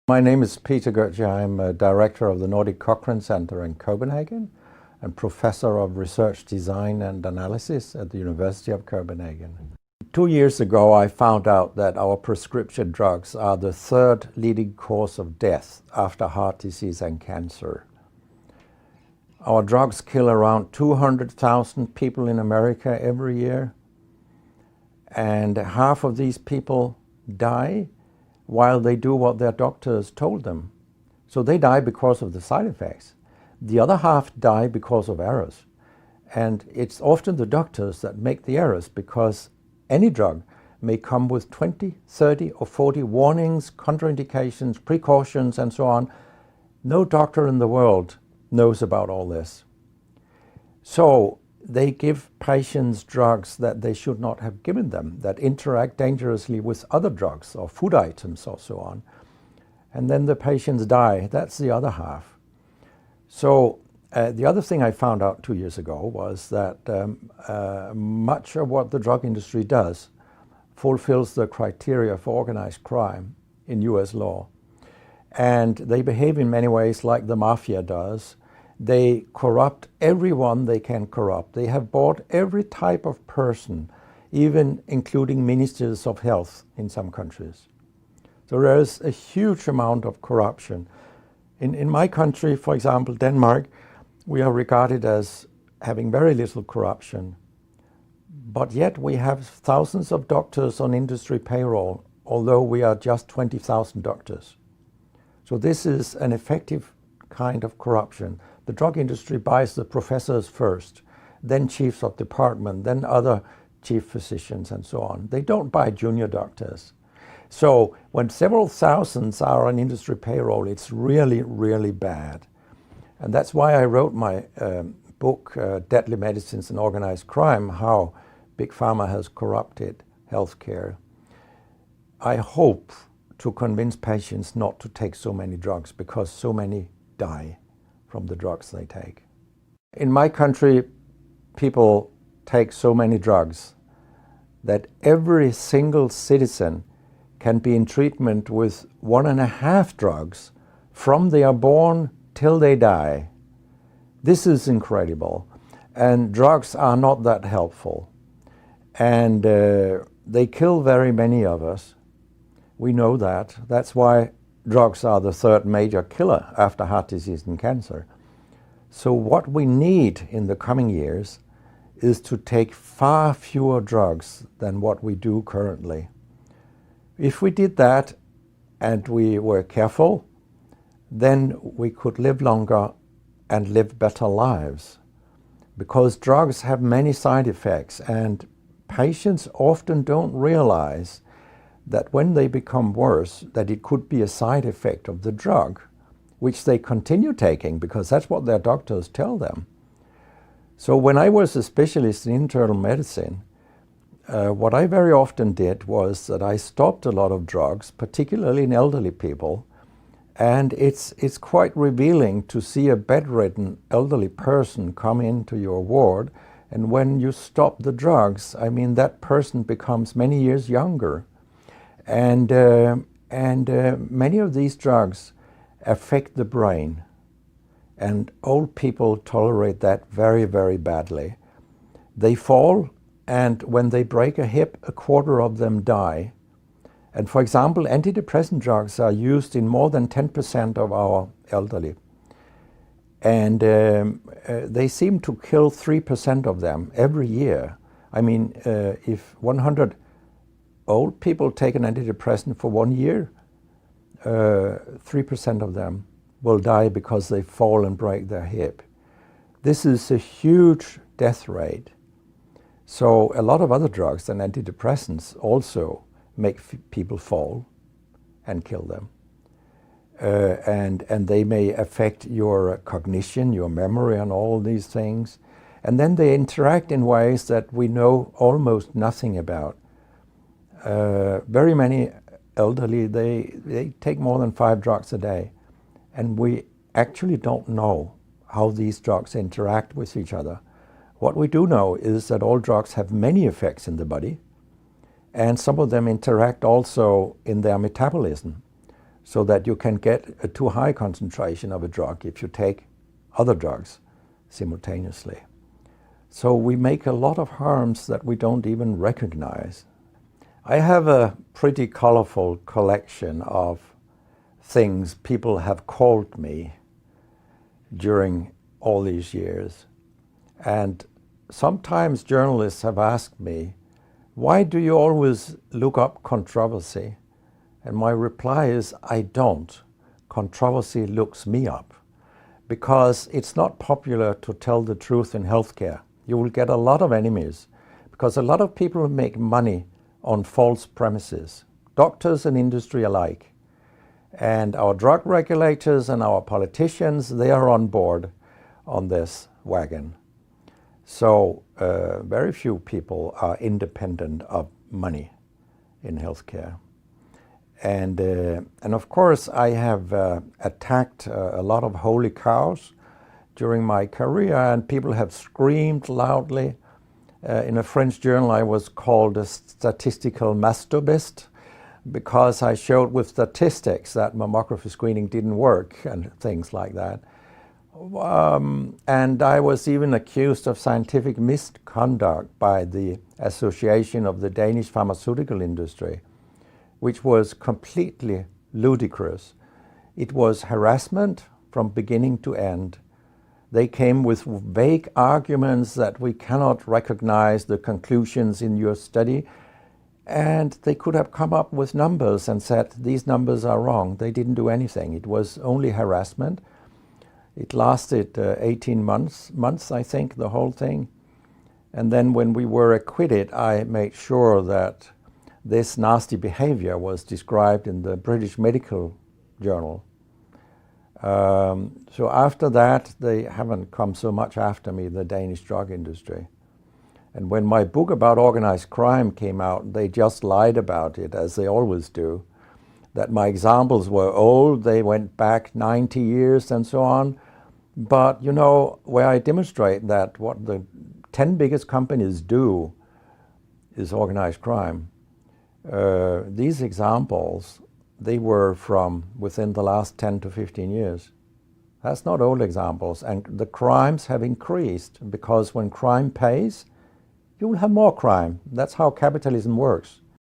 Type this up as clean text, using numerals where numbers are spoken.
My name is Peter Goetje. I'm a director of the Nordic Cochrane Center in Copenhagen and professor of research design and analysis at the University of Copenhagen. 2 years ago, I found out that our prescription drugs are the third leading cause of death after heart disease and cancer. Our drugs kill around 200,000 people in America every year, and half of these people die while they do what their doctors told them. So they die because of the side effects. The other half die because of errors. And it's often the doctors that make the errors, because any drug may come with 20, 30 or 40 warnings, contraindications, precautions, and so on. No doctor in the world knows about all this. So they give patients drugs that they should not have given them, that interact dangerously with other drugs or food items or so on. And then the patients die. That's the other half. So the other thing I found out 2 years ago was that much of what the drug industry does fulfills the criteria for organized crime in US law. And they behave in many ways like the mafia does. They corrupt everyone they can corrupt. They have bought every type of person, even including ministers of health in some countries. So there is a huge amount of corruption. In my country, for example, Denmark, we are regarded as having very little corruption. But yet we have thousands of doctors on industry payroll, although we are just 20,000 doctors. So this is an effective kind of corruption. The drug industry buys the professors first, then chiefs of department, then other chief physicians and so on. They don't buy junior doctors. So when several thousands are on industry payroll, it's really, really bad. And that's why I wrote my book, Deadly Medicines and Organized Crime, How Big Pharma Has Corrupted Healthcare. I hope to convince patients not to take so many drugs, because so many die from the drugs they take. In my country, people take so many drugs that every single citizen can be in treatment with 1.5 drugs from they are born till they die. This is incredible. And drugs are not that helpful. And they kill very many of us. We know that. That's why drugs are the third major killer after heart disease and cancer. So what we need in the coming years is to take far fewer drugs than what we do currently. If we did that and we were careful, then we could live longer and live better lives. Because drugs have many side effects, and patients often don't realize that when they become worse, that it could be a side effect of the drug, which they continue taking because that's what their doctors tell them. So when I was a specialist in internal medicine, what I very often did was that I stopped a lot of drugs, particularly in elderly people. And it's quite revealing to see a bedridden elderly person come into your ward, and when you stop the drugs, I mean, that person becomes many years younger. And many of these drugs affect the brain, and old people tolerate that very, very badly. They fall, and when they break a hip, 1/4 of them die. And for example, antidepressant drugs are used in more than 10% of our elderly. And they seem to kill 3% of them every year. I mean, if 100 old people take an antidepressant for 1 year, 3% of them will die because they fall and break their hip. This is a huge death rate. So a lot of other drugs than antidepressants also make people fall and kill them. And they may affect your cognition, your memory, and all these things. And then they interact in ways that we know almost nothing about. Very many elderly, they take more than 5 drugs a day. And we actually don't know how these drugs interact with each other. What we do know is that all drugs have many effects in the body, and some of them interact also in their metabolism. so that you can get a too high concentration of a drug if you take other drugs simultaneously. So we make a lot of harms that we don't even recognize. I have a pretty colorful collection of things people have called me during all these years. And sometimes journalists have asked me, why do you always look up controversy? And my reply is, I don't. Controversy looks me up. Because it's not popular to tell the truth in healthcare. You will get a lot of enemies, because a lot of people make money on false premises, doctors and industry alike. And our drug regulators and our politicians, they are on board on this wagon. So very few people are independent of money in healthcare. And of course, I have attacked a lot of holy cows during my career, and people have screamed loudly. In a French journal, I was called a statistical masturbist because I showed with statistics that mammography screening didn't work and things like that. And I was even accused of scientific misconduct by the Association of the Danish Pharmaceutical Industry, which was completely ludicrous. It was harassment from beginning to end. They came with vague arguments that we cannot recognize the conclusions in your study, and they could have come up with numbers and said, these numbers are wrong. They didn't do anything. It was only harassment. It lasted 18 months, I think, the whole thing. And then when we were acquitted, I made sure that this nasty behavior was described in the British Medical Journal. So after that, they haven't come so much after me, the Danish drug industry. And when my book about organized crime came out, they just lied about it, as they always do. That my examples were old, they went back 90 years and so on. But, you know, where I demonstrate that what the 10 biggest companies do is organized crime. These examples, they were from within the last 10 to 15 years. That's not old examples. And the crimes have increased because when crime pays, you will have more crime. That's how capitalism works.